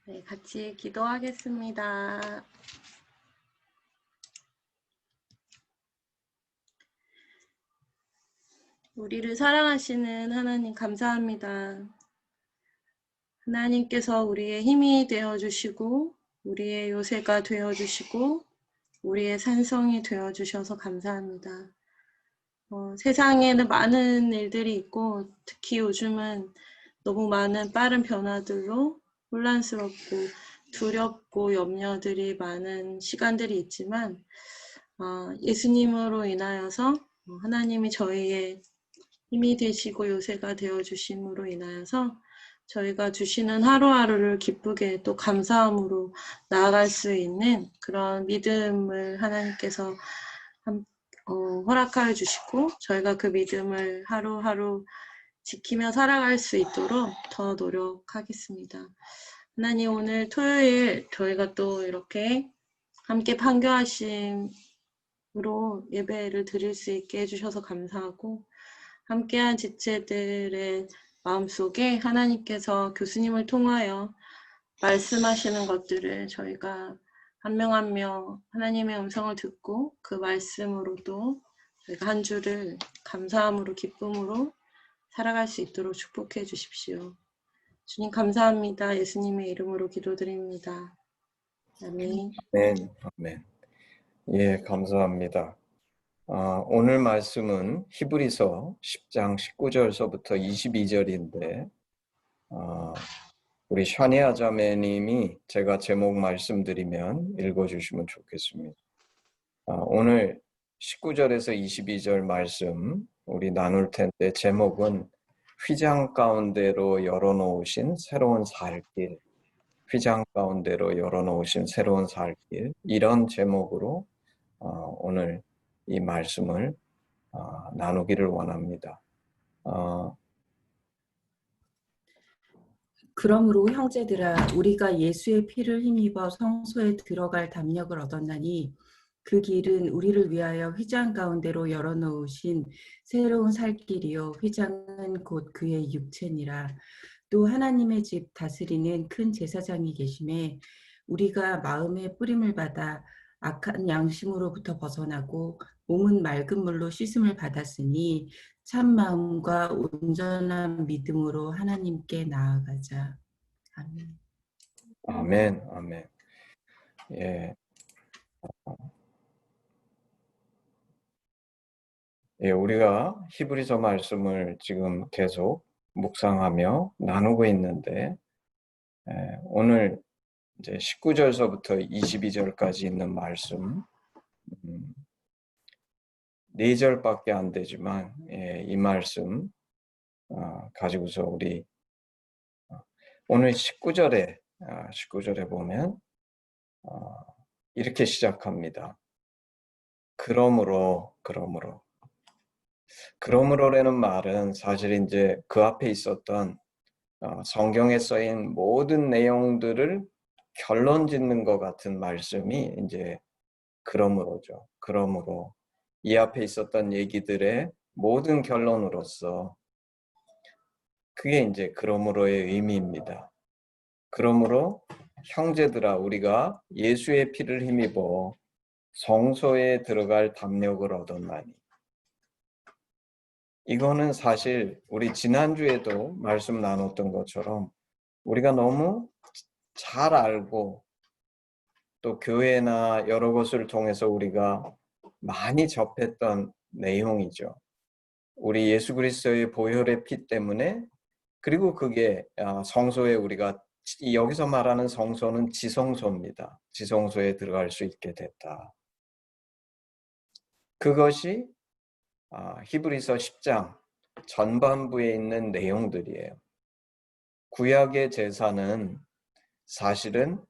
네, 같이 기도하겠습니다. 우리를 사랑하시는 하나님 감사합니다. 하나님께서 우리의 힘이 되어주시고 우리의 요새가 되어주시고 우리의 산성이 되어주셔서 감사합니다. 세상에는 많은 일들이 있고 특히 요즘은 너무 많은 빠른 변화들로 혼란스럽고 두렵고 염려들이 많은 시간들이 있지만 예수님으로 인하여서 하나님이 저희의 힘이 되시고 요새가 되어주심으로 인하여서 저희가 주시는 하루하루를 기쁘게 또 감사함으로 나아갈 수 있는 그런 믿음을 하나님께서 허락하여 주시고 저희가 그 믿음을 하루하루 지키며 살아갈 수 있도록 더 노력하겠습니다. 하나님, 오늘 토요일 저희가 또 이렇게 함께 판교하심으로 예배를 드릴 수 있게 해주셔서 감사하고 함께한 지체들의 마음속에 하나님께서 교수님을 통하여 말씀하시는 것들을 저희가 한 명 한 명 하나님의 음성을 듣고 그 말씀으로도 저희가 한 주를 감사함으로 기쁨으로 살아갈 수 있도록 축복해 주십시오. 주님 감사합니다. 예수님의 이름으로 기도드립니다. 아멘. 아멘. 아멘. 예, 감사합니다. 오늘 말씀은 히브리서 10장 19절서부터 22절인데 우리 샤니아 자매님이 제가 제목 말씀드리면 읽어주시면 좋겠습니다. 오늘 19절에서 22절 말씀 우리 나눌 텐데 제목은 휘장 가운데로 열어놓으신 새로운 살길, 휘장 가운데로 열어놓으신 새로운 살길, 이런 제목으로 오늘 이 말씀을 나누기를 원합니다. 그러므로 형제들아 우리가 예수의 피를 힘입어 성소에 들어갈 담력을 얻었나니 그 길은 우리를 위하여 휘장 가운데로 열어놓으신 새로운 살 길이요 휘장은 곧 그의 육체니라. 또 하나님의 집 다스리는 큰 제사장이 계심에 우리가 마음의 뿌림을 받아 악한 양심으로부터 벗어나고 몸은 맑은 물로 씻음을 받았으니 참 마음과 온전한 믿음으로 하나님께 나아가자. 아멘. 아멘, 아멘. 예. 예, 우리가 히브리서 말씀을 지금 계속 묵상하며 나누고 있는데, 오늘 이제 19절서부터 22절까지 있는 말씀, 4절밖에 안 되지만, 이 말씀 가지고서 우리 오늘 19절에 보면 이렇게 시작합니다. 그러므로라는 말은 사실 이제 그 앞에 있었던 성경에 쓰인 모든 내용들을 결론 짓는 것 같은 말씀이 이제 그러므로죠. 그러므로 이 앞에 있었던 얘기들의 모든 결론으로서 그게 이제 그러므로의 의미입니다. 그러므로 형제들아 우리가 예수의 피를 힘입어 성소에 들어갈 담력을 얻었나니. 이거는 사실 우리 지난주에도 말씀 나눴던 것처럼 우리가 너무 잘 알고 또 교회나 여러 곳을 통해서 우리가 많이 접했던 내용이죠. 우리 예수 그리스도의 보혈의 피 때문에, 그리고 그게 성소에 우리가, 여기서 말하는 성소는 지성소입니다. 지성소에 들어갈 수 있게 됐다. 그것이 히브리서 10장 전반부에 있는 내용들이에요. 구약의 제사는 사실은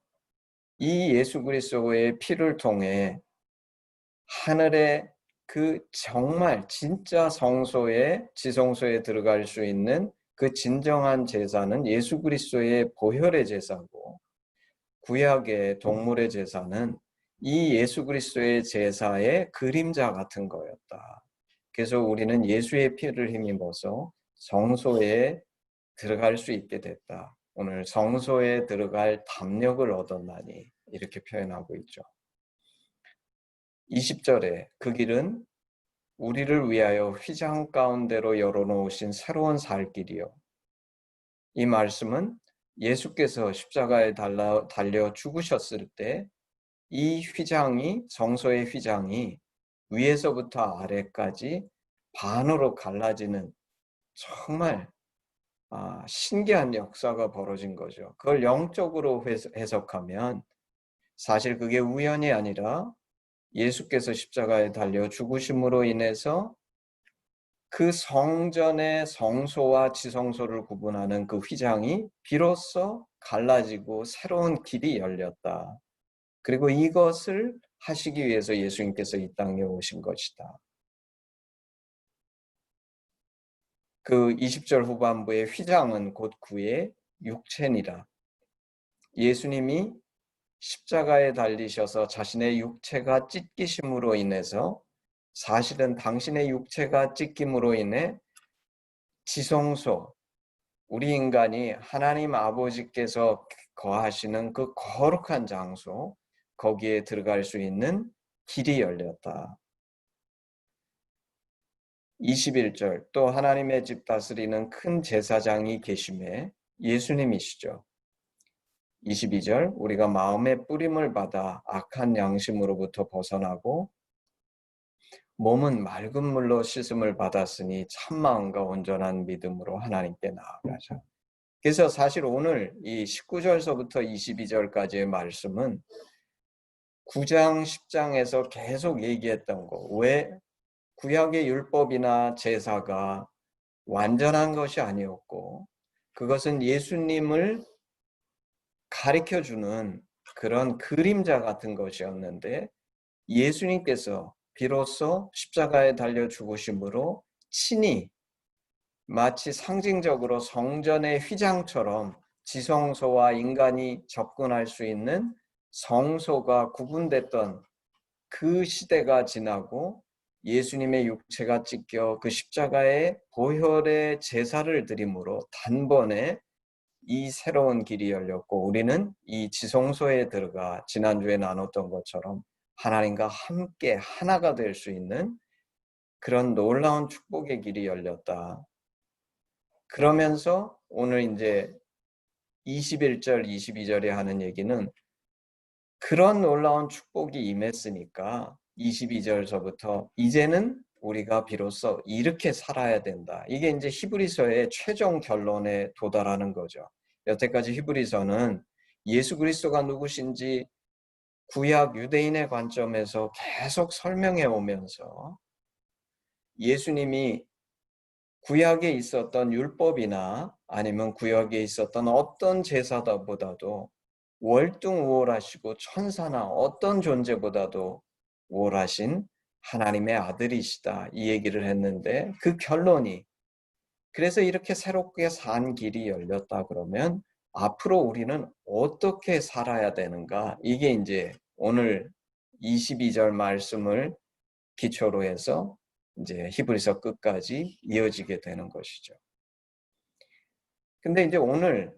이 예수 그리스도의 피를 통해 하늘의 그 정말 진짜 성소에, 지성소에 들어갈 수 있는 그 진정한 제사는 예수 그리스도의 보혈의 제사고, 구약의 동물의 제사는 이 예수 그리스도의 제사의 그림자 같은 거였다. 그래서 우리는 예수의 피를 힘입어서 성소에 들어갈 수 있게 됐다. 오늘 성소에 들어갈 담력을 얻었나니 이렇게 표현하고 있죠. 20절에 그 길은 우리를 위하여 휘장 가운데로 열어놓으신 새로운 살 길이요. 이 말씀은 예수께서 십자가에 달려 죽으셨을 때 이 휘장이, 성소의 휘장이 위에서부터 아래까지 반으로 갈라지는 정말 신기한 역사가 벌어진 거죠. 그걸 영적으로 해석하면 사실 그게 우연이 아니라 예수께서 십자가에 달려 죽으심으로 인해서 그 성전의 성소와 지성소를 구분하는 그 휘장이 비로소 갈라지고 새로운 길이 열렸다. 그리고 이것을 하시기 위해서 예수님께서 이 땅에 오신 것이다. 그 20절 후반부의 휘장은 곧 그의 육체니라. 예수님이 십자가에 달리셔서 자신의 육체가 찢기심으로 인해서 사실은 당신의 육체가 찢김으로 인해 지성소, 우리 인간이 하나님 아버지께서 거하시는 그 거룩한 장소, 거기에 들어갈 수 있는 길이 열렸다. 21절 또 하나님의 집 다스리는 큰 제사장이 계심에 예수님이시죠. 22절 우리가 마음의 뿌림을 받아 악한 양심으로부터 벗어나고 몸은 맑은 물로 씻음을 받았으니 참마음과 온전한 믿음으로 하나님께 나아가자. 그래서 사실 오늘 이 19절서부터 22절까지의 말씀은 9장, 10장에서 계속 얘기했던 거. 왜 구약의 율법이나 제사가 완전한 것이 아니었고 그것은 예수님을 가르쳐주는 그런 그림자 같은 것이었는데 예수님께서 비로소 십자가에 달려 죽으심으로 친히 마치 상징적으로 성전의 휘장처럼 지성소와 인간이 접근할 수 있는 성소가 구분됐던 그 시대가 지나고 예수님의 육체가 찢겨 그 십자가의 보혈의 제사를 드림으로 단번에 이 새로운 길이 열렸고 우리는 이 지성소에 들어가 지난주에 나눴던 것처럼 하나님과 함께 하나가 될 수 있는 그런 놀라운 축복의 길이 열렸다. 그러면서 오늘 이제 21절, 22절에 하는 얘기는 그런 놀라운 축복이 임했으니까 22절서부터 이제는 우리가 비로소 이렇게 살아야 된다. 이게 이제 히브리서의 최종 결론에 도달하는 거죠. 여태까지 히브리서는 예수 그리스도가 누구신지 구약 유대인의 관점에서 계속 설명해 오면서 예수님이 구약에 있었던 율법이나 아니면 구약에 있었던 어떤 제사보다도 월등우월하시고 천사나 어떤 존재보다도 우월하신 하나님의 아들이시다 이 얘기를 했는데 그 결론이 그래서 이렇게 새롭게 산 길이 열렸다 그러면 앞으로 우리는 어떻게 살아야 되는가 이게 이제 오늘 22절 말씀을 기초로 해서 이제 히브리서 끝까지 이어지게 되는 것이죠. 근데 이제 오늘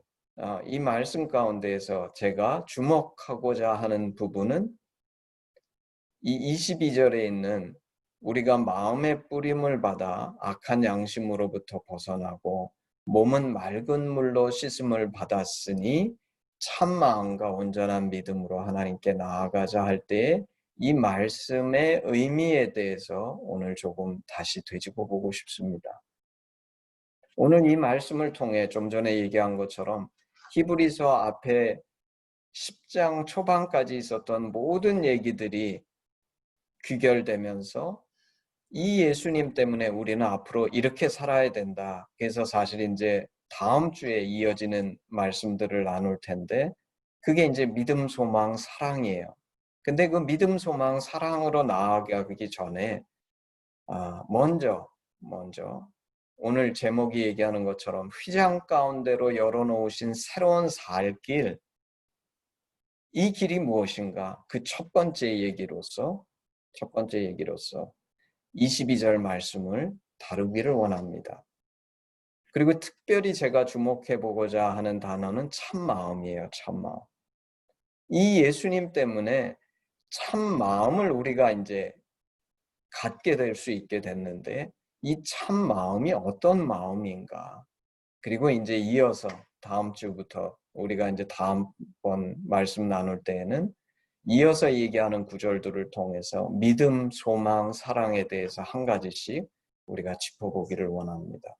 이 말씀 가운데에서 제가 주목하고자 하는 부분은 이 22절에 있는 우리가 마음의 뿌림을 받아 악한 양심으로부터 벗어나고 몸은 맑은 물로 씻음을 받았으니 참 마음과 온전한 믿음으로 하나님께 나아가자 할 때에 이 말씀의 의미에 대해서 오늘 조금 다시 되짚어 보고 싶습니다. 오늘 이 말씀을 통해 좀 전에 얘기한 것처럼 히브리서 앞에 10장 초반까지 있었던 모든 얘기들이 귀결되면서 이 예수님 때문에 우리는 앞으로 이렇게 살아야 된다. 그래서 사실 이제 다음 주에 이어지는 말씀들을 나눌 텐데 그게 이제 믿음, 소망, 사랑이에요. 근데 그 믿음, 소망, 사랑으로 나아가기 전에 먼저 오늘 제목이 얘기하는 것처럼 휘장 가운데로 열어놓으신 새로운 살 길, 이 길이 무엇인가? 그 첫 번째 얘기로서 22절 말씀을 다루기를 원합니다. 그리고 특별히 제가 주목해 보고자 하는 단어는 참마음이에요. 참마음. 이 예수님 때문에 참마음을 우리가 이제 갖게 될 수 있게 됐는데 이 참마음이 어떤 마음인가? 그리고 이제 이어서 다음 주부터 우리가 이제 다음번 말씀 나눌 때에는 이어서 얘기하는 구절들을 통해서 믿음, 소망, 사랑에 대해서 한 가지씩 우리가 짚어보기를 원합니다.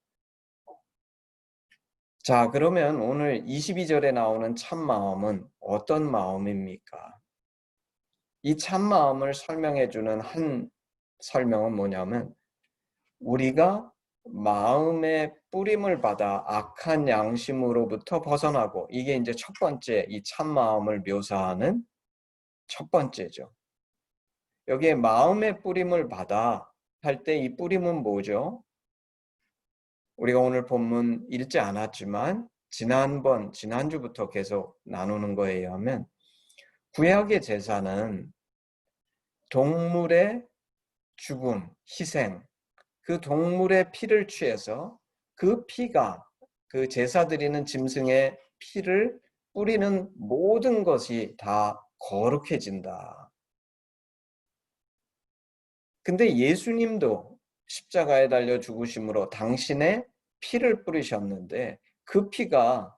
자, 그러면 오늘 22절에 나오는 참마음은 어떤 마음입니까? 이 참마음을 설명해주는 한 설명은 뭐냐면 우리가 마음의 뿌림을 받아 악한 양심으로부터 벗어나고, 이게 이제 첫 번째 이 참마음을 묘사하는 첫 번째죠. 여기에 마음의 뿌림을 받아 할 때 이 뿌림은 뭐죠? 우리가 오늘 본문 읽지 않았지만 지난주부터 계속 나누는 거에 의하면 구약의 제사는 동물의 죽음, 희생, 그 동물의 피를 취해서 그 피가 그 제사 드리는 짐승의 피를 뿌리는 모든 것이 다 거룩해진다. 근데 예수님도 십자가에 달려 죽으심으로 당신의 피를 뿌리셨는데 그 피가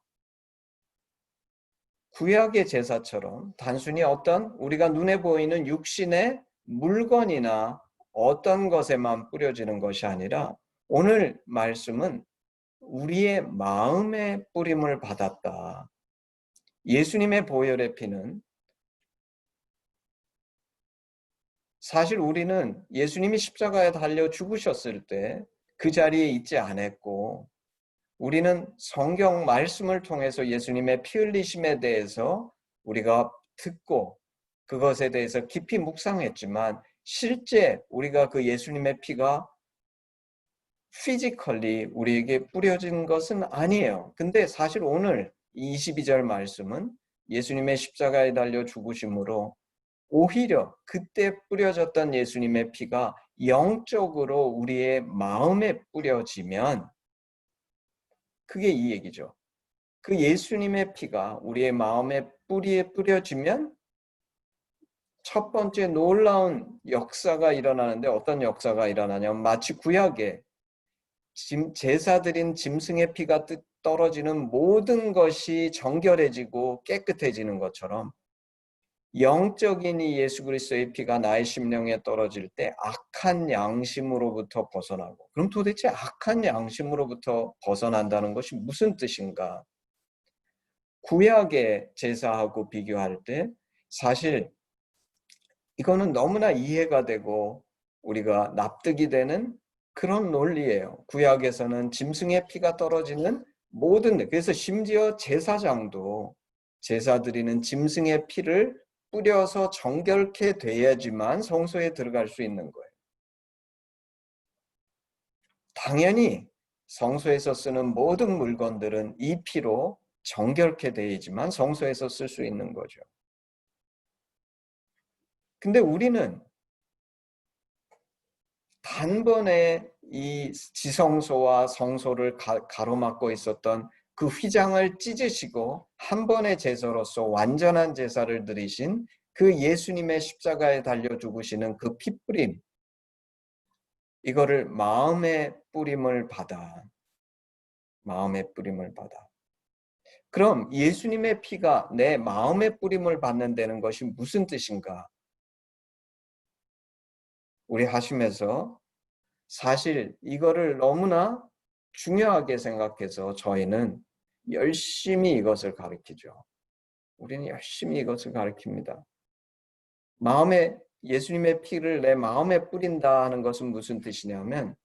구약의 제사처럼 단순히 어떤 우리가 눈에 보이는 육신의 물건이나 어떤 것에만 뿌려지는 것이 아니라 오늘 말씀은 우리의 마음의 뿌림을 받았다. 예수님의 보혈의 피는 사실 우리는 예수님이 십자가에 달려 죽으셨을 때 그 자리에 있지 않았고 우리는 성경 말씀을 통해서 예수님의 피 흘리심에 대해서 우리가 듣고 그것에 대해서 깊이 묵상했지만 실제 우리가 그 예수님의 피가 피지컬리 우리에게 뿌려진 것은 아니에요. 근데 사실 오늘 22절 말씀은 예수님의 십자가에 달려 죽으심으로 오히려 그때 뿌려졌던 예수님의 피가 영적으로 우리의 마음에 뿌려지면 그게 이 얘기죠. 그 예수님의 피가 우리의 마음에 뿌려지면 첫 번째 놀라운 역사가 일어나는데 어떤 역사가 일어나냐면 마치 구약에 제사 드린 짐승의 피가 떨어지는 모든 것이 정결해지고 깨끗해지는 것처럼 영적인 이 예수 그리스도의 피가 나의 심령에 떨어질 때 악한 양심으로부터 벗어나고, 그럼 도대체 악한 양심으로부터 벗어난다는 것이 무슨 뜻인가? 구약의 제사하고 비교할 때 사실 이거는 너무나 이해가 되고 우리가 납득이 되는 그런 논리예요. 구약에서는 짐승의 피가 떨어지는 모든, 그래서 심지어 제사장도 제사 드리는 짐승의 피를 뿌려서 정결케 돼야지만 성소에 들어갈 수 있는 거예요. 당연히 성소에서 쓰는 모든 물건들은 이 피로 정결케 돼야지만 성소에서 쓸 수 있는 거죠. 근데 우리는 단번에 이 지성소와 성소를 가로막고 있었던 그 휘장을 찢으시고 한 번의 제사로서 완전한 제사를 드리신 그 예수님의 십자가에 달려 죽으시는 그 피뿌림, 이거를 마음의 뿌림을 받아. 마음의 뿌림을 받아. 그럼 예수님의 피가 내 마음의 뿌림을 받는다는 것이 무슨 뜻인가? 우리 하시면서 사실 이거를 너무나 중요하게 생각해서 저희는 열심히 이것을 가르치죠. 우리는 열심히 이것을 가르칩니다. 마음에 예수님의 피를 내 마음에 뿌린다 하는 것은 무슨 뜻이냐면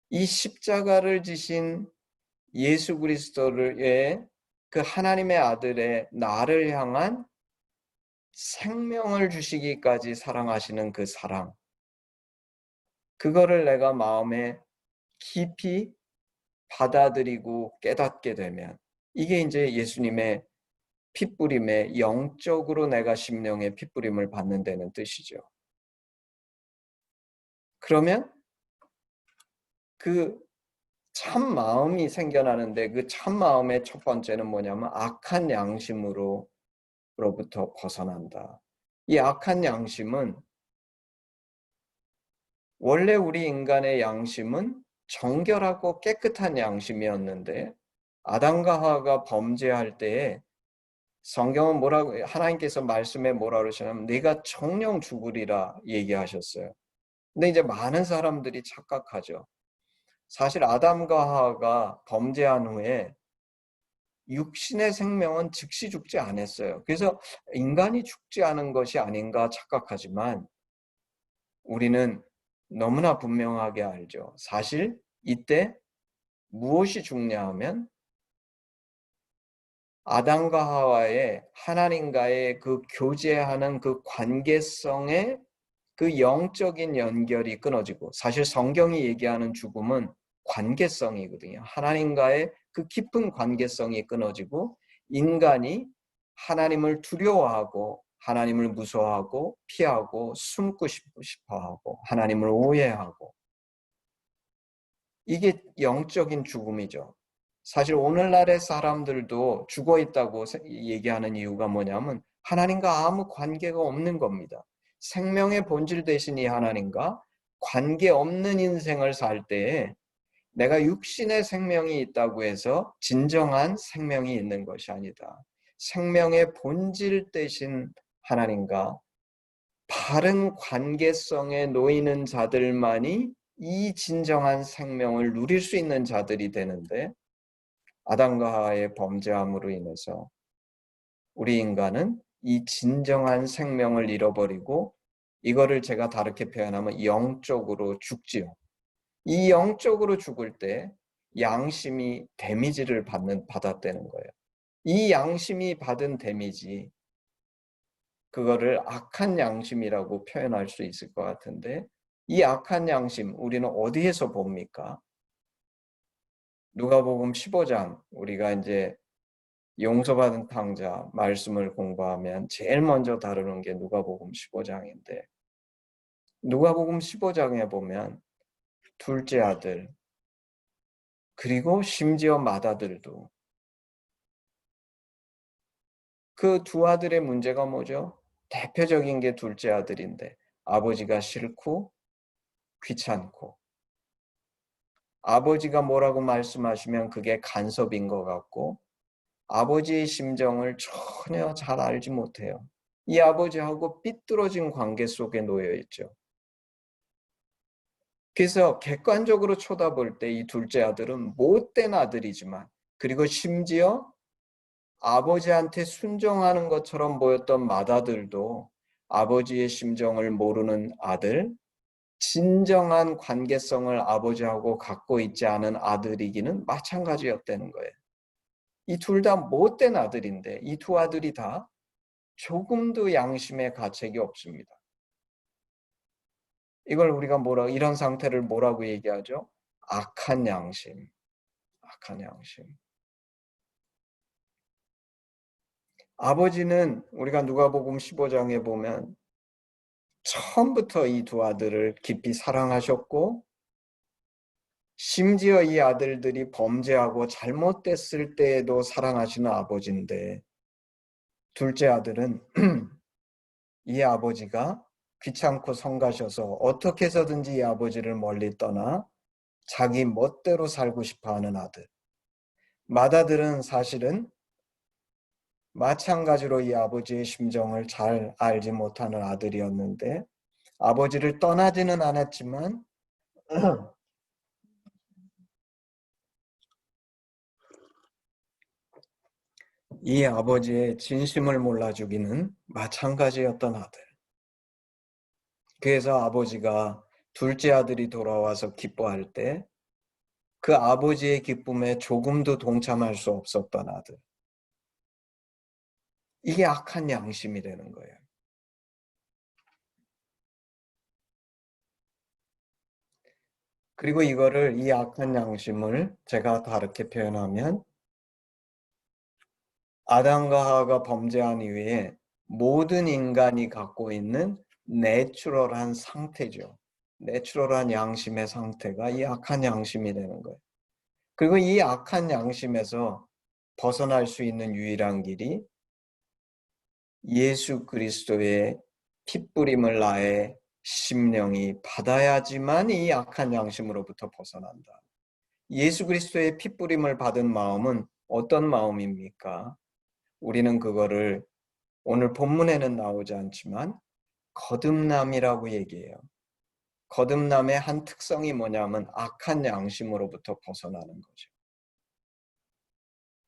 이 십자가를 지신 예수 그리스도의 그 하나님의 아들의 나를 향한 생명을 주시기까지 사랑하시는 그 사랑, 그거를 내가 마음에 깊이 받아들이고 깨닫게 되면 이게 이제 예수님의 핏뿌림에 영적으로 내가 심령의 핏뿌림을 받는다는 뜻이죠. 그러면 그 참 마음이 생겨나는데 그 참 마음의 첫 번째는 뭐냐면 악한 양심으로부터 벗어난다. 이 악한 양심은 원래 우리 인간의 양심은 정결하고 깨끗한 양심이었는데 아담과 하와가 범죄할 때에 성경은 뭐라고 하나님께서 말씀에 뭐라 그러시냐면 네가 정령 죽으리라 얘기하셨어요. 근데 이제 많은 사람들이 착각하죠. 사실 아담과 하와가 범죄한 후에 육신의 생명은 즉시 죽지 않았어요. 그래서 인간이 죽지 않은 것이 아닌가 착각하지만 우리는 너무나 분명하게 알죠. 사실 이때 무엇이 죽냐 하면 아담과 하와의 하나님과의 그 교제하는 그 관계성의 그 영적인 연결이 끊어지고, 사실 성경이 얘기하는 죽음은 관계성이거든요. 하나님과의 그 깊은 관계성이 끊어지고 인간이 하나님을 두려워하고 하나님을 무서워하고 피하고 숨고 싶어하고 하나님을 오해하고, 이게 영적인 죽음이죠. 사실 오늘날의 사람들도 죽어 있다고 얘기하는 이유가 뭐냐면 하나님과 아무 관계가 없는 겁니다. 생명의 본질 되신 이 하나님과 관계없는 인생을 살 때에 내가 육신의 생명이 있다고 해서 진정한 생명이 있는 것이 아니다. 생명의 본질 되신 하나님과 바른 관계성에 놓이는 자들만이 이 진정한 생명을 누릴 수 있는 자들이 되는데, 아담과 하와의 범죄함으로 인해서 우리 인간은 이 진정한 생명을 잃어버리고, 이거를 제가 다르게 표현하면 영적으로 죽지요. 이 영적으로 죽을 때 양심이 데미지를 받았다는 거예요. 이 양심이 받은 데미지, 그거를 악한 양심이라고 표현할 수 있을 것 같은데, 이 악한 양심 우리는 어디에서 봅니까? 누가복음 15장, 우리가 이제 용서받은 탕자 말씀을 공부하면 제일 먼저 다루는 게 누가복음 15장인데, 누가복음 15장에 보면 둘째 아들, 그리고 심지어 맏아들도, 그 두 아들의 문제가 뭐죠? 대표적인 게 둘째 아들인데 아버지가 싫고 귀찮고, 아버지가 뭐라고 말씀하시면 그게 간섭인 것 같고 아버지의 심정을 전혀 잘 알지 못해요. 이 아버지하고 삐뚤어진 관계 속에 놓여 있죠. 그래서 객관적으로 쳐다볼 때 이 둘째 아들은 못된 아들이지만, 그리고 심지어 아버지한테 순종하는 것처럼 보였던 맏아들도 아버지의 심정을 모르는 아들, 진정한 관계성을 아버지하고 갖고 있지 않은 아들이기는 마찬가지였다는 거예요. 이 둘 다 못된 아들인데 이 두 아들이 다 조금도 양심의 가책이 없습니다. 이걸 우리가 이런 상태를 뭐라고 얘기하죠? 악한 양심. 악한 양심. 아버지는 우리가 누가복음 15장에 보면 처음부터 이 두 아들을 깊이 사랑하셨고, 심지어 이 아들들이 범죄하고 잘못됐을 때에도 사랑하시는 아버지인데, 둘째 아들은 이 아버지가 귀찮고 성가셔서 어떻게 해서든지 이 아버지를 멀리 떠나 자기 멋대로 살고 싶어하는 아들. 맏아들은 사실은 마찬가지로 이 아버지의 심정을 잘 알지 못하는 아들이었는데, 아버지를 떠나지는 않았지만 이 아버지의 진심을 몰라주기는 마찬가지였던 아들. 그래서 아버지가 둘째 아들이 돌아와서 기뻐할 때 그 아버지의 기쁨에 조금도 동참할 수 없었던 아들. 이게 악한 양심이 되는 거예요. 그리고 이 악한 양심을 제가 다르게 표현하면, 아담과 하와가 범죄한 이후에 모든 인간이 갖고 있는 내추럴한 상태죠. 내추럴한 양심의 상태가 이 악한 양심이 되는 거예요. 그리고 이 악한 양심에서 벗어날 수 있는 유일한 길이 예수 그리스도의 핏부림을 나의 심령이 받아야지만 이 악한 양심으로부터 벗어난다. 예수 그리스도의 핏부림을 받은 마음은 어떤 마음입니까? 우리는 그거를 오늘 본문에는 나오지 않지만 거듭남이라고 얘기해요. 거듭남의 한 특성이 뭐냐면 악한 양심으로부터 벗어나는 거죠.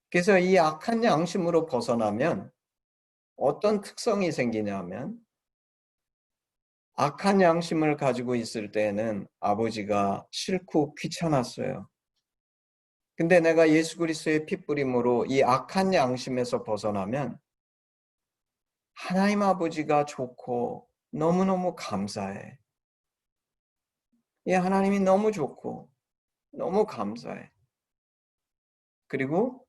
그래서 이 악한 양심으로 벗어나면 어떤 특성이 생기냐면 악한 양심을 가지고 있을 때는 아버지가 싫고 귀찮았어요. 근데 내가 예수 그리스도의 핏부림으로 이 악한 양심에서 벗어나면 하나님 아버지가 좋고 너무너무 감사해. 이 하나님이 너무 좋고 너무 감사해. 그리고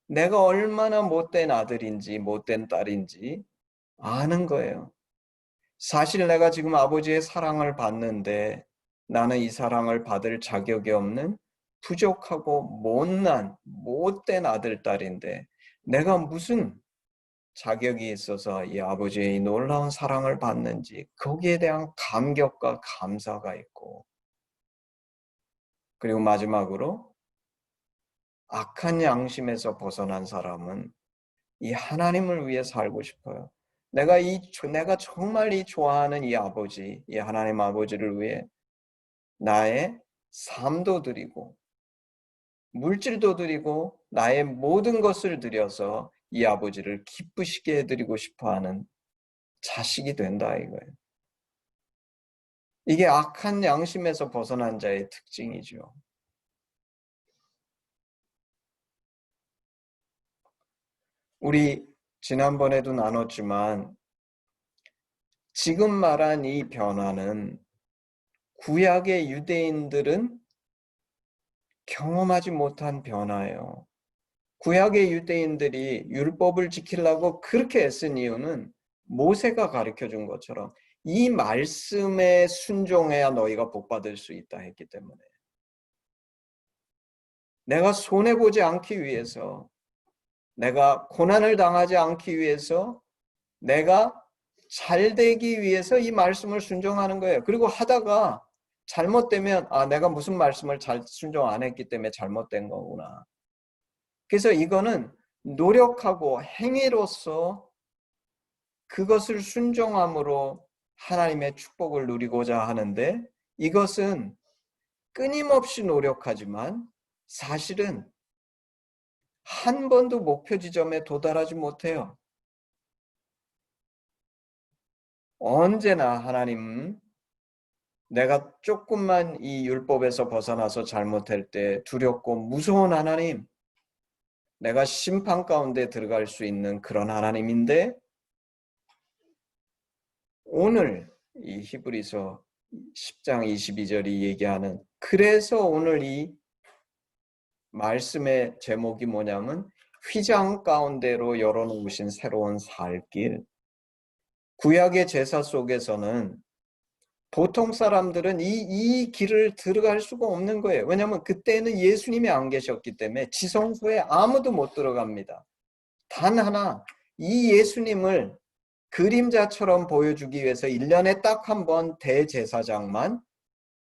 내가 얼마나 못된 아들인지 못된 딸인지 아는 거예요. 사실 내가 지금 아버지의 사랑을 받는데 나는 이 사랑을 받을 자격이 없는 부족하고 못난 못된 아들, 딸인데 내가 무슨 자격이 있어서 이 아버지의 이 놀라운 사랑을 받는지 거기에 대한 감격과 감사가 있고, 그리고 마지막으로 악한 양심에서 벗어난 사람은 이 하나님을 위해 살고 싶어요. 내가 정말 이 좋아하는 이 아버지, 이 하나님 아버지를 위해 나의 삶도 드리고 물질도 드리고 나의 모든 것을 드려서 이 아버지를 기쁘시게 해드리고 싶어하는 자식이 된다 이거예요. 이게 악한 양심에서 벗어난 자의 특징이죠. 우리 지난번에도 나눴지만 지금 말한 이 변화는 구약의 유대인들은 경험하지 못한 변화예요. 구약의 유대인들이 율법을 지키려고 그렇게 애쓴 이유는 모세가 가르쳐준 것처럼 이 말씀에 순종해야 너희가 복받을 수 있다 했기 때문에, 내가 손해보지 않기 위해서, 내가 고난을 당하지 않기 위해서, 내가 잘되기 위해서 이 말씀을 순종하는 거예요. 그리고 하다가 잘못되면 내가 무슨 말씀을 잘 순종 안 했기 때문에 잘못된 거구나. 그래서 이거는 노력하고 행위로서 그것을 순종함으로 하나님의 축복을 누리고자 하는데, 이것은 끊임없이 노력하지만 사실은 한 번도 목표 지점에 도달하지 못해요. 언제나 하나님은 내가 조금만 이 율법에서 벗어나서 잘못할 때 두렵고 무서운 하나님, 내가 심판 가운데 들어갈 수 있는 그런 하나님인데, 오늘 이 히브리서 10장 22절이 얘기하는, 그래서 오늘 이 말씀의 제목이 뭐냐면 휘장 가운데로 열어놓으신 새로운 살길. 구약의 제사 속에서는 보통 사람들은 이 길을 들어갈 수가 없는 거예요. 왜냐하면 그때는 예수님이 안 계셨기 때문에 지성소에 아무도 못 들어갑니다. 단 하나, 이 예수님을 그림자처럼 보여주기 위해서 1년에 딱 한 번 대제사장만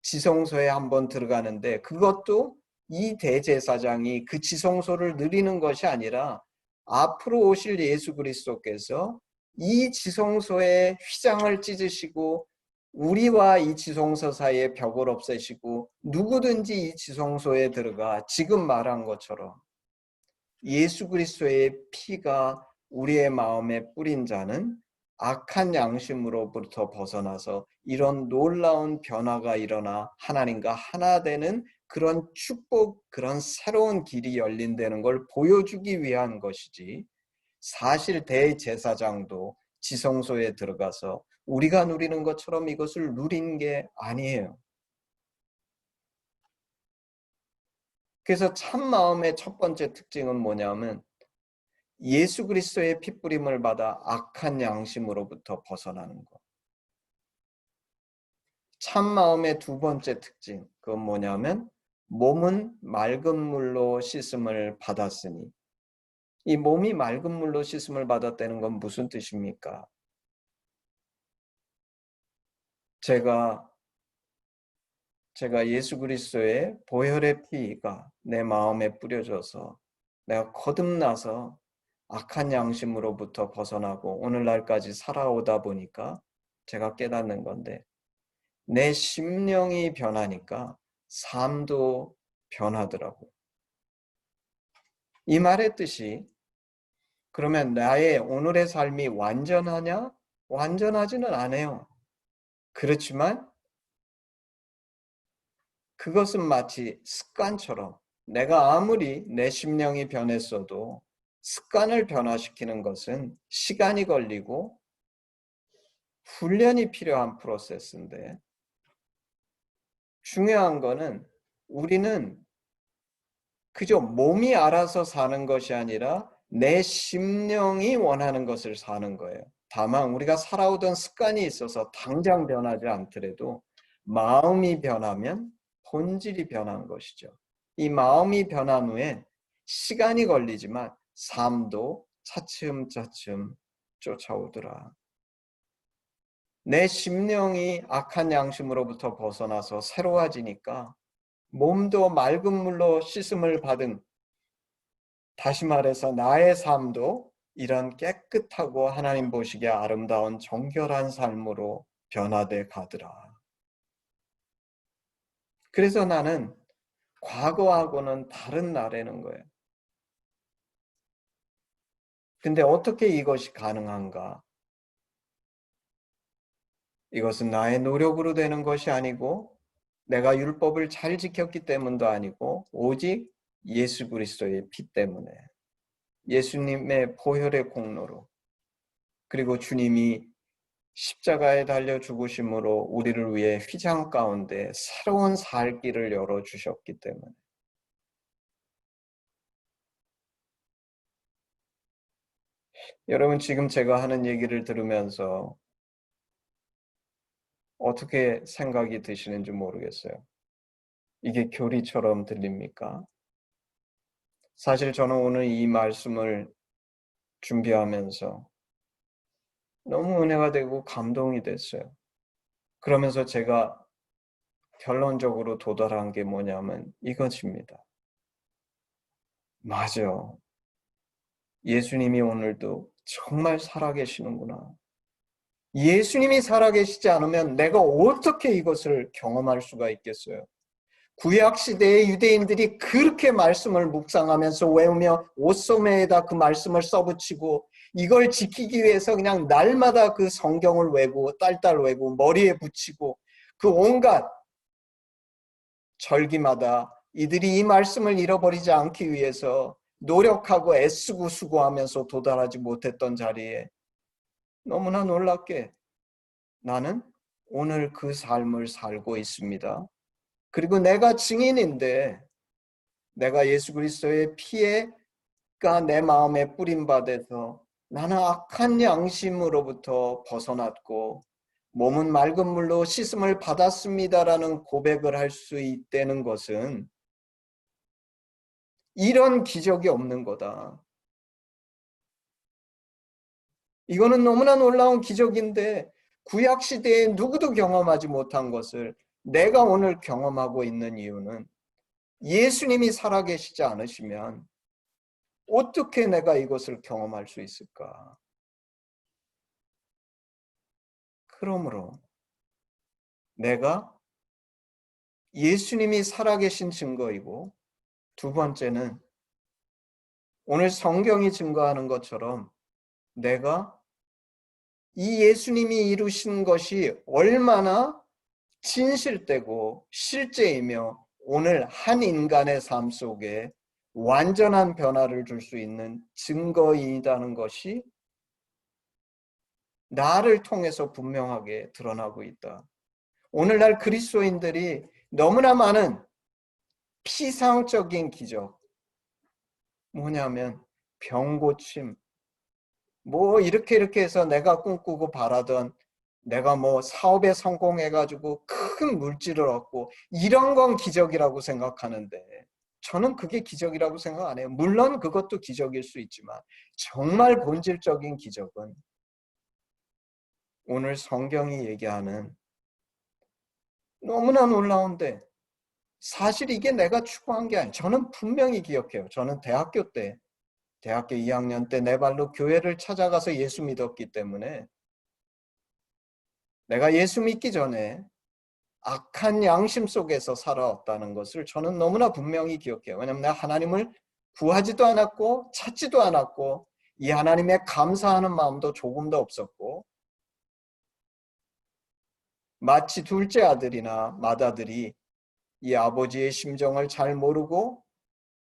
지성소에 한 번 들어가는데, 그것도 이 대제사장이 그 지성소를 누리는 것이 아니라 앞으로 오실 예수 그리스도께서 이 지성소의 휘장을 찢으시고 우리와 이 지성소 사이의 벽을 없애시고 누구든지 이 지성소에 들어가 지금 말한 것처럼 예수 그리스도의 피가 우리의 마음에 뿌린 자는 악한 양심으로부터 벗어나서 이런 놀라운 변화가 일어나 하나님과 하나 되는 그런 축복, 그런 새로운 길이 열린다는 걸 보여주기 위한 것이지, 사실 대제사장도 지성소에 들어가서 우리가 누리는 것처럼 이것을 누린 게 아니에요. 그래서 참 마음의 첫 번째 특징은 뭐냐면 예수 그리스도의 핏부림을 받아 악한 양심으로부터 벗어나는 것. 참 마음의 두 번째 특징, 그건 뭐냐면 몸은 맑은 물로 씻음을 받았으니. 이 몸이 맑은 물로 씻음을 받았다는 건 무슨 뜻입니까? 제가 예수 그리스도의 보혈의 피가 내 마음에 뿌려져서 내가 거듭나서 악한 양심으로부터 벗어나고 오늘날까지 살아오다 보니까 제가 깨닫는 건데, 내 심령이 변하니까 삶도 변하더라고요. 이 말의 뜻이, 그러면 나의 오늘의 삶이 완전하냐? 완전하지는 않아요. 그렇지만 그것은 마치 습관처럼 내가 아무리 내 심령이 변했어도 습관을 변화시키는 것은 시간이 걸리고 훈련이 필요한 프로세스인데, 중요한 거는 우리는 그저 몸이 알아서 사는 것이 아니라 내 심령이 원하는 것을 사는 거예요. 다만 우리가 살아오던 습관이 있어서 당장 변하지 않더라도 마음이 변하면 본질이 변한 것이죠. 이 마음이 변한 후에 시간이 걸리지만 삶도 차츰차츰 쫓아오더라. 내 심령이 악한 양심으로부터 벗어나서 새로워지니까 몸도 맑은 물로 씻음을 받은, 다시 말해서 나의 삶도 이런 깨끗하고 하나님 보시기에 아름다운 정결한 삶으로 변화돼 가더라. 그래서 나는 과거하고는 다른 나라는 거예요. 근데 어떻게 이것이 가능한가? 이것은 나의 노력으로 되는 것이 아니고 내가 율법을 잘 지켰기 때문도 아니고 오직 예수 그리스도의 피 때문에, 예수님의 보혈의 공로로, 그리고 주님이 십자가에 달려 죽으심으로 우리를 위해 휘장 가운데 새로운 살 길을 열어주셨기 때문에. 여러분, 지금 제가 하는 얘기를 들으면서 어떻게 생각이 드시는지 모르겠어요. 이게 교리처럼 들립니까? 사실 저는 오늘 이 말씀을 준비하면서 너무 은혜가 되고 감동이 됐어요. 그러면서 제가 결론적으로 도달한 게 뭐냐면 이것입니다. 맞아. 예수님이 오늘도 정말 살아계시는구나. 예수님이 살아계시지 않으면 내가 어떻게 이것을 경험할 수가 있겠어요? 구약시대의 유대인들이 그렇게 말씀을 묵상하면서 외우며 옷소매에다 그 말씀을 써붙이고 이걸 지키기 위해서 그냥 날마다 그 성경을 외고 딸딸 외고 머리에 붙이고 그 온갖 절기마다 이들이 이 말씀을 잃어버리지 않기 위해서 노력하고 애쓰고 수고하면서 도달하지 못했던 자리에 너무나 놀랍게 나는 오늘 그 삶을 살고 있습니다. 그리고 내가 증인인데 내가 예수 그리스도의 피가 내 마음에 뿌림받아서 나는 악한 양심으로부터 벗어났고 몸은 맑은 물로 씻음을 받았습니다라는 고백을 할 수 있다는 것은 이런 기적이 없는 거다. 이거는 너무나 놀라운 기적인데 구약시대에 누구도 경험하지 못한 것을 내가 오늘 경험하고 있는 이유는 예수님이 살아계시지 않으시면 어떻게 내가 이것을 경험할 수 있을까? 그러므로 내가 예수님이 살아계신 증거이고, 두 번째는 오늘 성경이 증거하는 것처럼 내가 이 예수님이 이루신 것이 얼마나 진실되고 실제이며 오늘 한 인간의 삶 속에 완전한 변화를 줄 수 있는 증거이다는 것이 나를 통해서 분명하게 드러나고 있다. 오늘날 그리스도인들이 너무나 많은 피상적인 기적, 뭐냐면 병고침, 뭐 이렇게 해서 내가 꿈꾸고 바라던 내가 뭐 사업에 성공해가지고 큰 물질을 얻고 이런 건 기적이라고 생각하는데 저는 그게 기적이라고 생각 안 해요. 물론 그것도 기적일 수 있지만 정말 본질적인 기적은 오늘 성경이 얘기하는 너무나 놀라운데 사실 이게 내가 추구한 게 아니에요. 저는 분명히 기억해요. 저는 대학교 2학년 때 내 발로 교회를 찾아가서 예수 믿었기 때문에 내가 예수 믿기 전에 악한 양심 속에서 살아왔다는 것을 저는 너무나 분명히 기억해요. 왜냐하면 내가 하나님을 구하지도 않았고 찾지도 않았고 이 하나님에 감사하는 마음도 조금도 없었고 마치 둘째 아들이나 맏아들이 이 아버지의 심정을 잘 모르고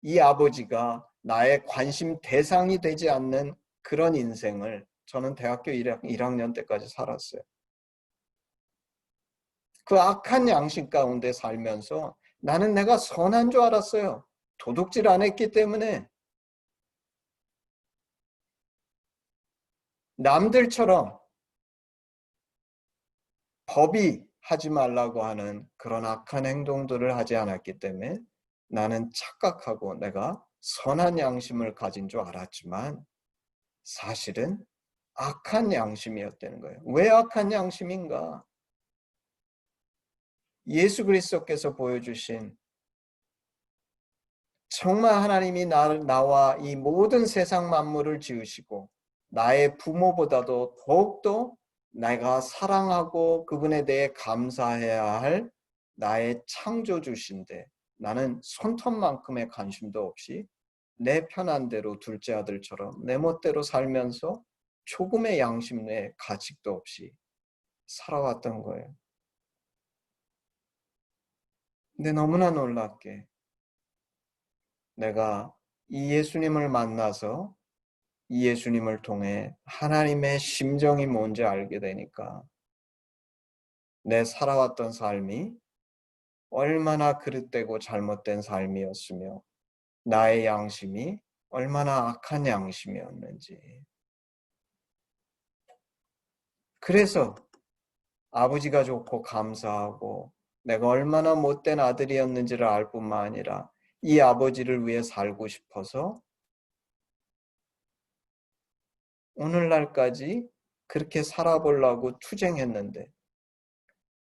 이 아버지가 나의 관심 대상이 되지 않는 그런 인생을 저는 대학교 1학년 때까지 살았어요. 그 악한 양심 가운데 살면서 나는 내가 선한 줄 알았어요. 도둑질 안 했기 때문에 남들처럼 법이 하지 말라고 하는 그런 악한 행동들을 하지 않았기 때문에 나는 착각하고 내가 선한 양심을 가진 줄 알았지만 사실은 악한 양심이었다는 거예요. 왜 악한 양심인가? 예수 그리스도께서 보여주신 정말 하나님이 나와 이 모든 세상 만물을 지으시고 나의 부모보다도 더욱더 내가 사랑하고 그분에 대해 감사해야 할 나의 창조주신데 나는 손톱만큼의 관심도 없이 내 편한 대로 둘째 아들처럼 내 멋대로 살면서 조금의 양심 내 가책도 없이 살아왔던 거예요. 근데 너무나 놀랍게 내가 이 예수님을 만나서 이 예수님을 통해 하나님의 심정이 뭔지 알게 되니까 내 살아왔던 삶이 얼마나 그릇되고 잘못된 삶이었으며 나의 양심이 얼마나 악한 양심이었는지. 그래서 아버지가 좋고 감사하고 내가 얼마나 못된 아들이었는지를 알 뿐만 아니라 이 아버지를 위해 살고 싶어서 오늘날까지 그렇게 살아보려고 투쟁했는데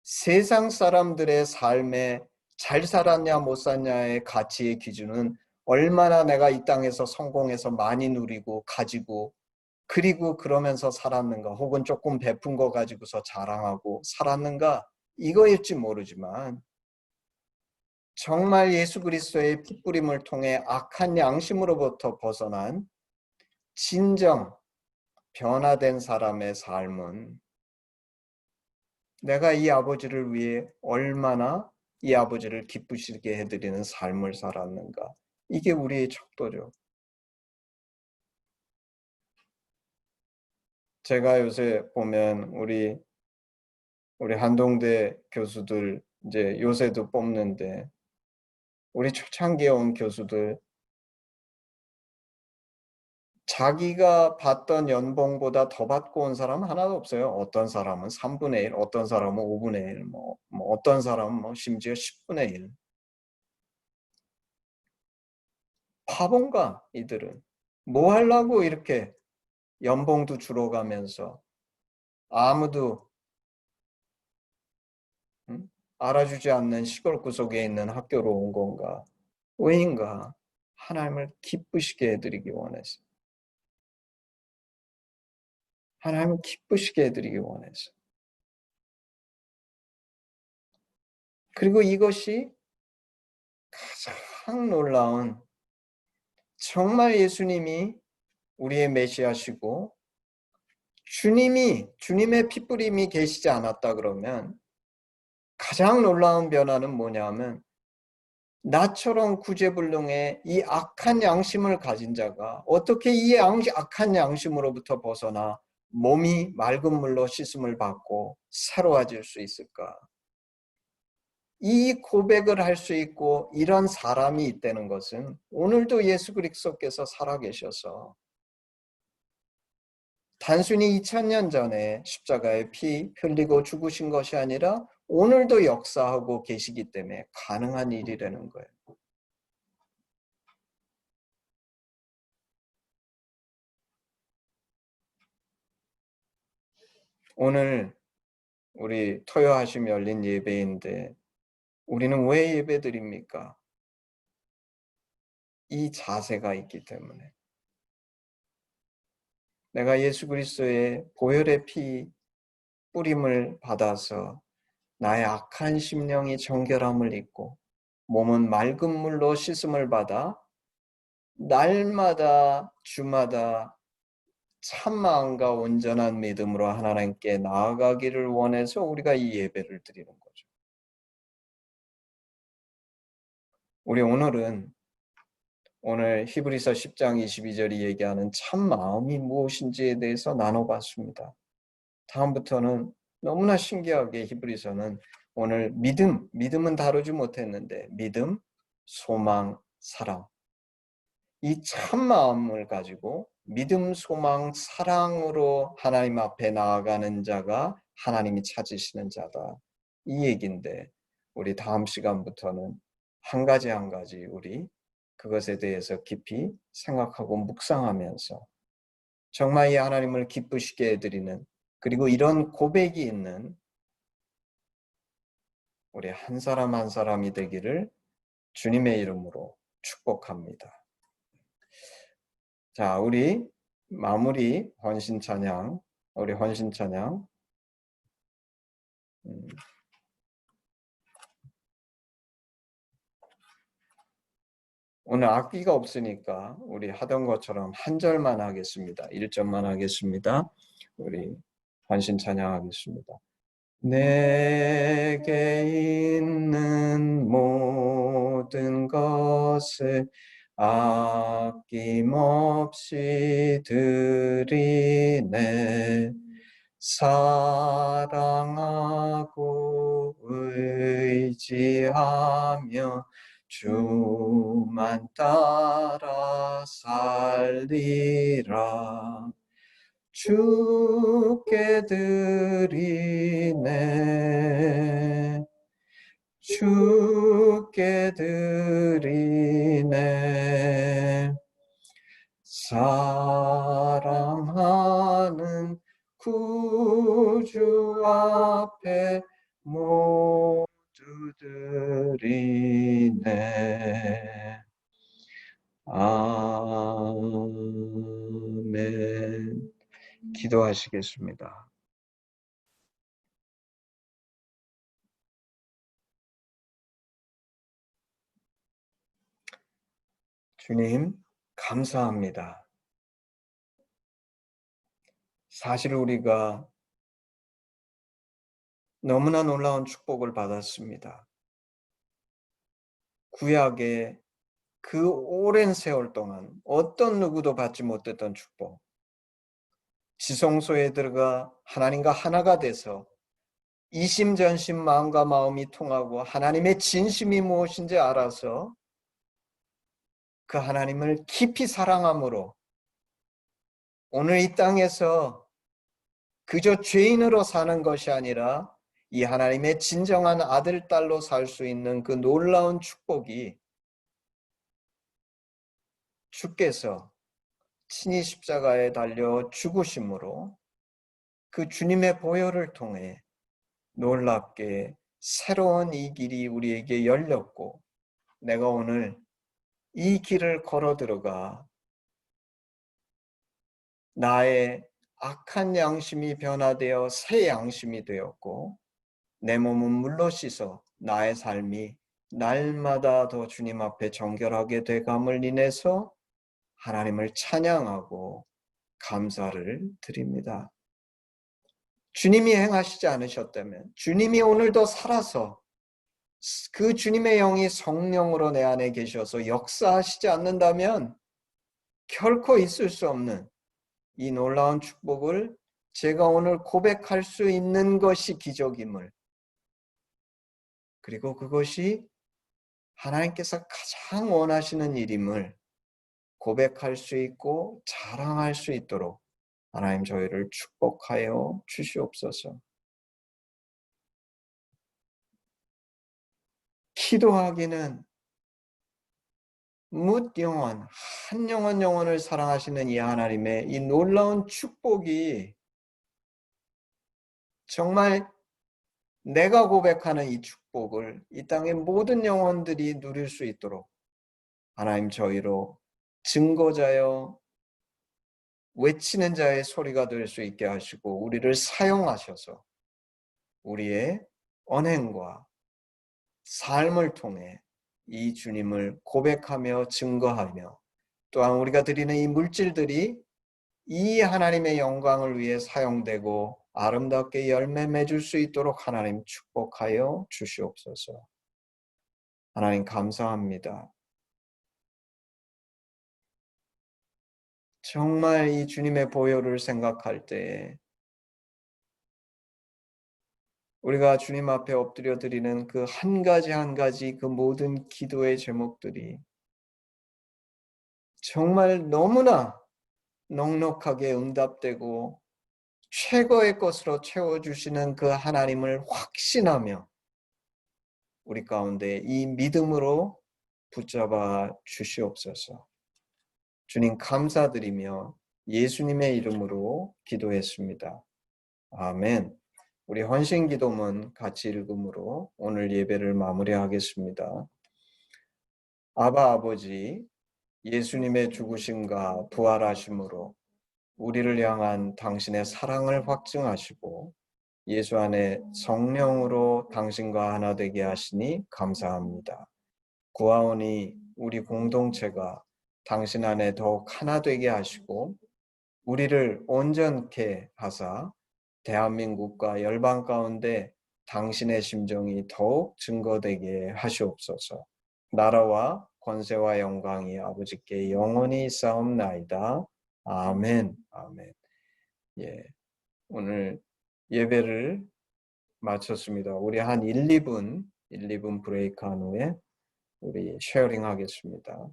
세상 사람들의 삶에 잘 살았냐 못 살았냐의 가치의 기준은 얼마나 내가 이 땅에서 성공해서 많이 누리고 가지고 그리고 그러면서 살았는가 혹은 조금 베푼 거 가지고서 자랑하고 살았는가 이거일지 모르지만 정말 예수 그리스도의 핏부림을 통해 악한 양심으로부터 벗어난 진정 변화된 사람의 삶은 내가 이 아버지를 위해 얼마나 이 아버지를 기쁘시게 해드리는 삶을 살았는가. 이게 우리의 척도죠. 제가 요새 보면 우리 한동대 교수들 이제 요새도 뽑는데 우리 초창기에 온 교수들 자기가 받던 연봉보다 더 받고 온 사람은 하나도 없어요. 어떤 사람은 3분의 1, 어떤 사람은 5분의 1, 뭐 어떤 사람은 심지어 10분의 1. 바본가 이들은. 뭐 하려고 이렇게 연봉도 줄어가면서 아무도 알아주지 않는 시골 구석에 있는 학교로 온 건가? 왜인가? 하나님을 기쁘시게 해드리기 원해서. 하나님을 기쁘시게 해드리기 원해서. 그리고 이것이 가장 놀라운 정말 예수님이 우리의 메시아시고 주님의 핏부림이 계시지 않았다 그러면 가장 놀라운 변화는 뭐냐면 나처럼 구제불능의 이 악한 양심을 가진 자가 어떻게 이 악한 양심으로부터 벗어나 몸이 맑은 물로 씻음을 받고 새로워질 수 있을까? 이 고백을 할 수 있고 이런 사람이 있다는 것은 오늘도 예수 그리스도께서 살아계셔서 단순히 2000년 전에 십자가에 피 흘리고 죽으신 것이 아니라 오늘도 역사하고 계시기 때문에 가능한 일이라는 거예요. 오늘 우리 토요하심 열린 예배인데 우리는 왜 예배드립니까? 이 자세가 있기 때문에. 내가 예수 그리스도의 보혈의 피 뿌림을 받아서 나의 악한 심령이 정결함을 입고 몸은 맑은 물로 씻음을 받아 날마다 주마다 참 마음과 온전한 믿음으로 하나님께 나아가기를 원해서 우리가 이 예배를 드리는 거죠. 우리 오늘 히브리서 10장 22절이 얘기하는 참 마음이 무엇인지에 대해서 나눠봤습니다. 다음부터는 너무나 신기하게 히브리서는 오늘 믿음은 다루지 못했는데 믿음, 소망, 사랑 이 참 마음을 가지고 믿음, 소망, 사랑으로 하나님 앞에 나아가는 자가 하나님이 찾으시는 자다. 이 얘기인데 우리 다음 시간부터는 한 가지 우리 그것에 대해서 깊이 생각하고 묵상하면서 정말 이 하나님을 기쁘시게 해드리는 그리고 이런 고백이 있는 우리 한 사람 한 사람이 되기를 주님의 이름으로 축복합니다. 자, 우리 마무리 헌신 찬양, 우리 헌신 찬양. 오늘 악기가 없으니까 우리 하던 것처럼 한 절만 하겠습니다. 1절만 하겠습니다. 우리 헌신 찬양하겠습니다. 내게 있는 모든 것을 아낌없이 드리네. 사랑하고 의지하며 주만 따라 살리라. 주께 드리네. 주께 드리네. 사랑하는 구주 앞에 모두 드리네. 아멘. 기도하시겠습니다. 주님, 감사합니다. 사실 우리가 너무나 놀라운 축복을 받았습니다. 구약의 그 오랜 세월 동안 어떤 누구도 받지 못했던 축복. 지성소에 들어가 하나님과 하나가 돼서 이심전심 마음과 마음이 통하고 하나님의 진심이 무엇인지 알아서 그 하나님을 깊이 사랑함으로 오늘 이 땅에서 그저 죄인으로 사는 것이 아니라 이 하나님의 진정한 아들, 딸로 살 수 있는 그 놀라운 축복이 주께서 친히 십자가에 달려 죽으심으로 그 주님의 보혈을 통해 놀랍게 새로운 이 길이 우리에게 열렸고 내가 오늘 이 길을 걸어 들어가 나의 악한 양심이 변화되어 새 양심이 되었고 내 몸은 물로 씻어 나의 삶이 날마다 더 주님 앞에 정결하게 되감을 인해서 하나님을 찬양하고 감사를 드립니다. 주님이 행하시지 않으셨다면 주님이 오늘도 살아서 그 주님의 영이 성령으로 내 안에 계셔서 역사하시지 않는다면 결코 있을 수 없는 이 놀라운 축복을 제가 오늘 고백할 수 있는 것이 기적임을 그리고 그것이 하나님께서 가장 원하시는 일임을 고백할 수 있고 자랑할 수 있도록 하나님 저희를 축복하여 주시옵소서. 기도하기는 뭇 영혼, 한 영혼을 사랑하시는 이 하나님의 이 놀라운 축복이 정말 내가 고백하는 이 축복을 이 땅의 모든 영혼들이 누릴 수 있도록 하나님 저희로 증거자여 외치는 자의 소리가 될 수 있게 하시고 우리를 사용하셔서 우리의 언행과 삶을 통해 이 주님을 고백하며 증거하며 또한 우리가 드리는 이 물질들이 이 하나님의 영광을 위해 사용되고 아름답게 열매 맺을 수 있도록 하나님 축복하여 주시옵소서. 하나님 감사합니다. 정말 이 주님의 보혈을 생각할 때에 우리가 주님 앞에 엎드려 드리는 그 한 가지 한 가지 그 모든 기도의 제목들이 정말 너무나 넉넉하게 응답되고 최고의 것으로 채워주시는 그 하나님을 확신하며 우리 가운데 이 믿음으로 붙잡아 주시옵소서. 주님 감사드리며 예수님의 이름으로 기도했습니다. 아멘. 우리 헌신기도문 같이 읽음으로 오늘 예배를 마무리하겠습니다. 아바 아버지, 예수님의 죽으심과 부활하심으로 우리를 향한 당신의 사랑을 확증하시고 예수 안에 성령으로 당신과 하나 되게 하시니 감사합니다. 구하오니 우리 공동체가 당신 안에 더욱 하나 되게 하시고 우리를 온전케 하사 대한민국과 열방 가운데 당신의 심정이 더욱 증거되게 하시옵소서. 나라와 권세와 영광이 아버지께 영원히 있사옵나이다. 아멘. 아멘. 예. 오늘 예배를 마쳤습니다. 우리 한 1, 2분 브레이크 한 후에 우리 쉐어링 하겠습니다.